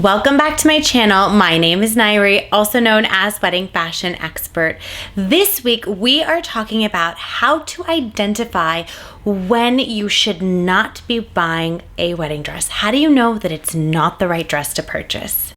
Welcome back to my channel. My name is Nayri, also known as Wedding Fashion Expert. This week, we are talking about how to identify when you should not be buying a wedding dress. How do you know that it's not the right dress to purchase?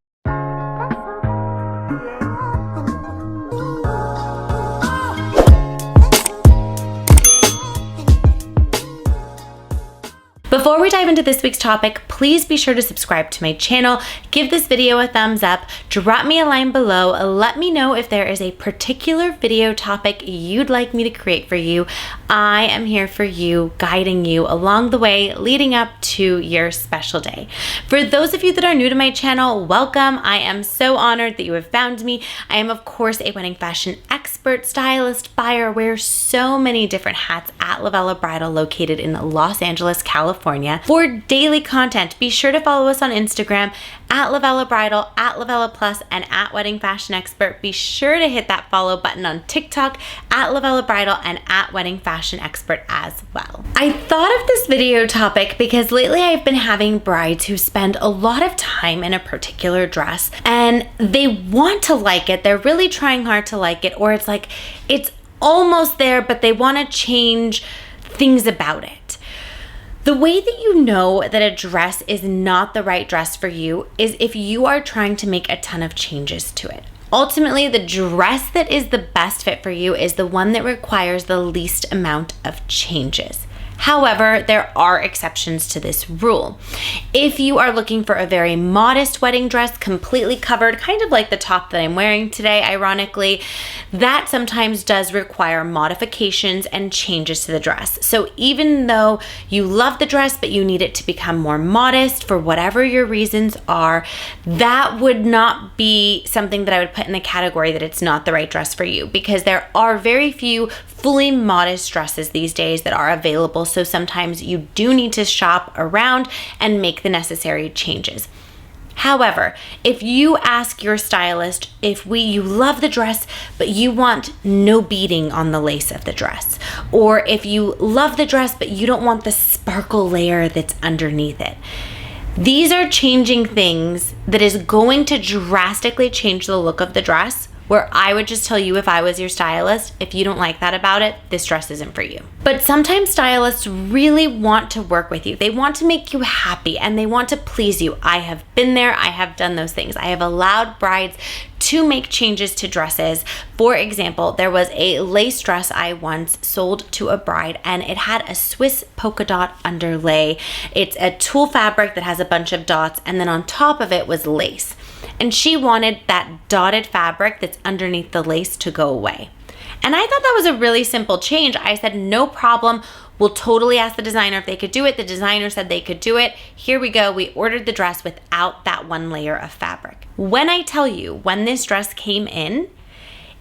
Before we dive into this week's topic, please be sure to subscribe to my channel, give this video a thumbs up, drop me a line below, let me know if there is a particular video topic you'd like me to create for you. I am here for you, guiding you along the way, leading up to your special day. For those of you that are new to my channel, welcome. I am so honored that you have found me. I am, of course, a wedding fashion expert, stylist, buyer, wear so many different hats at LOVELLA Bridal, located in Los Angeles, California. For daily content, be sure to follow us on Instagram at LOVELLA Bridal, at LOVELLA Plus, and at Wedding Fashion Expert. Be sure to hit that follow button on TikTok at LOVELLA Bridal and at Wedding Fashion Expert as well. I thought of this video topic because lately I've been having brides who spend a lot of time in a particular dress and they want to like it. They're really trying hard to like it, or it's like it's almost there, but they want to change things about it. The way that you know that a dress is not the right dress for you is if you are trying to make a ton of changes to it. Ultimately, the dress that is the best fit for you is the one that requires the least amount of changes. However, there are exceptions to this rule. If you are looking for a very modest wedding dress, completely covered, kind of like the top that I'm wearing today, ironically, that sometimes does require modifications and changes to the dress. So even though you love the dress, but you need it to become more modest for whatever your reasons are, that would not be something that I would put in the category that it's not the right dress for you, because there are very few fully modest dresses these days that are available. So sometimes you do need to shop around and make the necessary changes. However, if you ask your stylist you love the dress, but you want no beading on the lace of the dress, or if you love the dress, but you don't want the sparkle layer that's underneath it, these are changing things that is going to drastically change the look of the dress, where I would just tell you, if I was your stylist, if you don't like that about it, this dress isn't for you. But sometimes stylists really want to work with you. They want to make you happy and they want to please you. I have been there, I have done those things. I have allowed brides to make changes to dresses. For example, there was a lace dress I once sold to a bride and it had a Swiss polka dot underlay. It's a tulle fabric that has a bunch of dots, and then on top of it was lace. And she wanted that dotted fabric that's underneath the lace to go away. And I thought that was a really simple change. I said, no problem. We'll totally ask the designer if they could do it. The designer said they could do it. Here we go. We ordered the dress without that one layer of fabric. When I tell you, when this dress came in,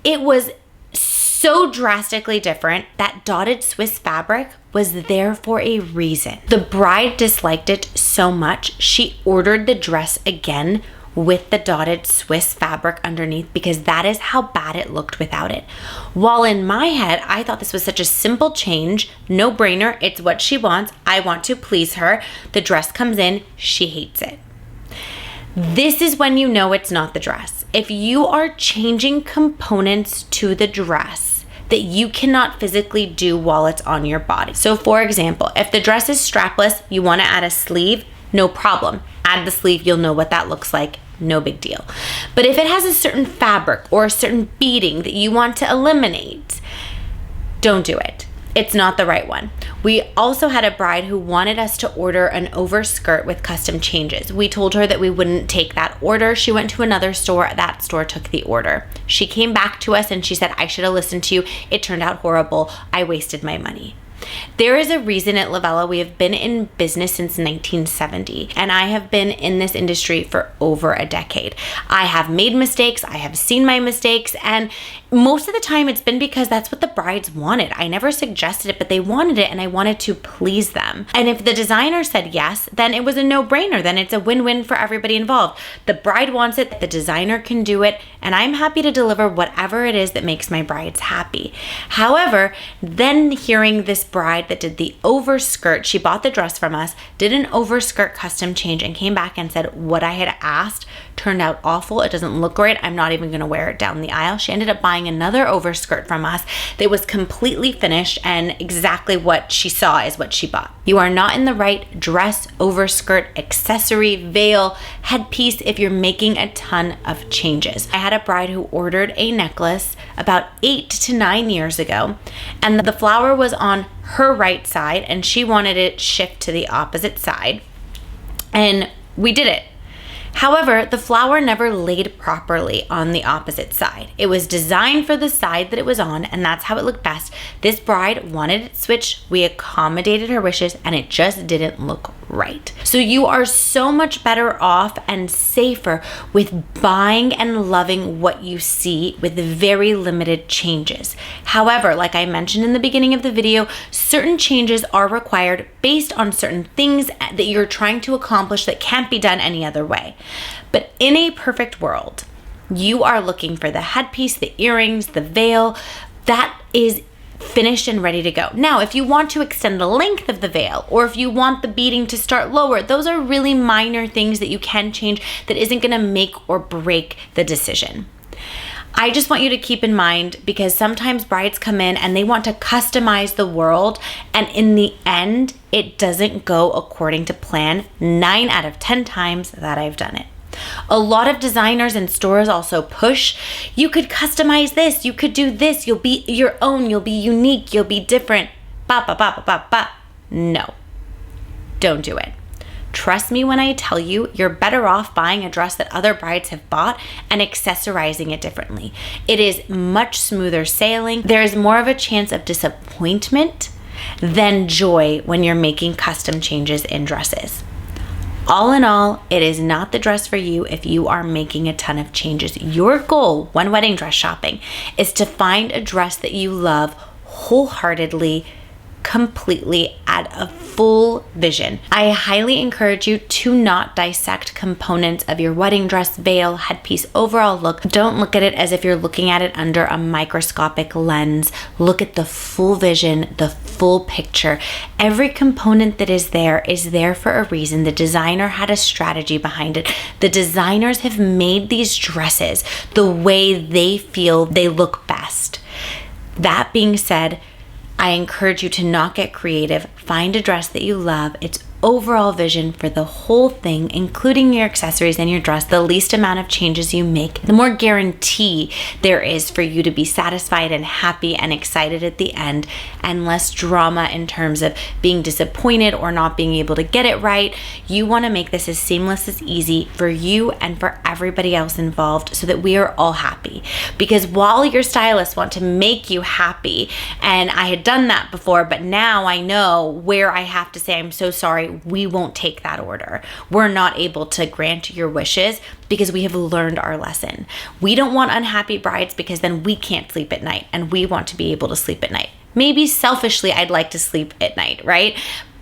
it was so drastically different. That dotted Swiss fabric was there for a reason. The bride disliked it so much, she ordered the dress again with the dotted Swiss fabric underneath, because that is how bad it looked without it. While in my head, I thought this was such a simple change, no brainer, it's what she wants, I want to please her. The dress comes in, she hates it. This is when you know it's not the dress. If you are changing components to the dress that you cannot physically do while it's on your body. So for example, if the dress is strapless, you want to add a sleeve, no problem. Add the sleeve, you'll know what that looks like. No big deal. But if it has a certain fabric or a certain beading that you want to eliminate, don't do it. It's not the right one. We also had a bride who wanted us to order an overskirt with custom changes. We told her that we wouldn't take that order. She went to another store. That store took the order. She came back to us and she said, I should have listened to you. It turned out horrible. I wasted my money. There is a reason at LOVELLA we have been in business since 1970, and I have been in this industry for over a decade. I have made mistakes, I have seen my mistakes, and most of the time it's been because that's what the brides wanted. I never suggested it, but they wanted it and I wanted to please them. And if the designer said yes, then it was a no-brainer. Then it's a win-win for everybody involved. The bride wants it, the designer can do it, and I'm happy to deliver whatever it is that makes my brides happy. However, then hearing this bride that did the overskirt. She bought the dress from us, did an overskirt custom change, and came back and said what I had asked turned out awful. It doesn't look great. I'm not even going to wear it down the aisle. She ended up buying another overskirt from us that was completely finished, and exactly what she saw is what she bought. You are not in the right dress, overskirt, accessory, veil, headpiece if you're making a ton of changes. I had a bride who ordered a necklace about 8 to 9 years ago, and the flower was on her right side and she wanted it shift to the opposite side, and we did it. However, the flower never laid properly on the opposite side. It was designed for the side that it was on, and that's how it looked best. This bride wanted it switched. We accommodated her wishes, and it just didn't look right. So you are so much better off and safer with buying and loving what you see with very limited changes. However, like I mentioned in the beginning of the video, certain changes are required based on certain things that you're trying to accomplish that can't be done any other way. But in a perfect world, you are looking for the headpiece, the earrings, the veil that is finished and ready to go. Now, if you want to extend the length of the veil, or if you want the beading to start lower, those are really minor things that you can change that isn't going to make or break the decision. I just want you to keep in mind, because sometimes brides come in and they want to customize the world, and in the end, it doesn't go according to plan 9 out of 10 times that I've done it. A lot of designers and stores also push, you could customize this, you could do this, you'll be your own, you'll be unique, you'll be different. Ba, ba, ba, ba, ba, ba. No, don't do it. Trust me when I tell you, you're better off buying a dress that other brides have bought and accessorizing it differently. It is much smoother sailing. There is more of a chance of disappointment than joy when you're making custom changes in dresses. All in all, it is not the dress for you if you are making a ton of changes. Your goal when wedding dress shopping is to find a dress that you love wholeheartedly, completely, at a full vision. I highly encourage you to not dissect components of your wedding dress, veil, headpiece, overall look. Don't look at it as if you're looking at it under a microscopic lens. Look at the full vision, the full picture. Every component that is there for a reason. The designer had a strategy behind it. The designers have made these dresses the way they feel they look best. That being said, I encourage you to not get creative. Find a dress that you love. Its overall vision for the whole thing, including your accessories and your dress. The least amount of changes you make, the more guarantee there is for you to be satisfied and happy and excited at the end, and less drama in terms of being disappointed or not being able to get it right. You want to make this as seamless as easy for you and for everybody else involved, so that we are all happy. Because while your stylists want to make you happy, and I had done that before, but now I know where I have to say, I'm so sorry, we won't take that order. We're not able to grant your wishes because we have learned our lesson. We don't want unhappy brides, because then we can't sleep at night, and we want to be able to sleep at night. Maybe selfishly, I'd like to sleep at night, right?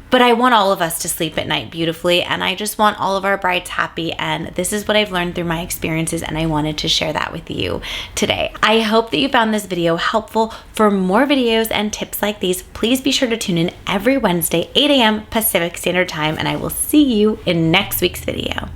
But I want all of us to sleep at night beautifully, and I just want all of our brides happy, and this is what I've learned through my experiences, and I wanted to share that with you today. I hope that you found this video helpful. For more videos and tips like these, please be sure to tune in every Wednesday, 8 a.m. Pacific Standard Time, and I will see you in next week's video.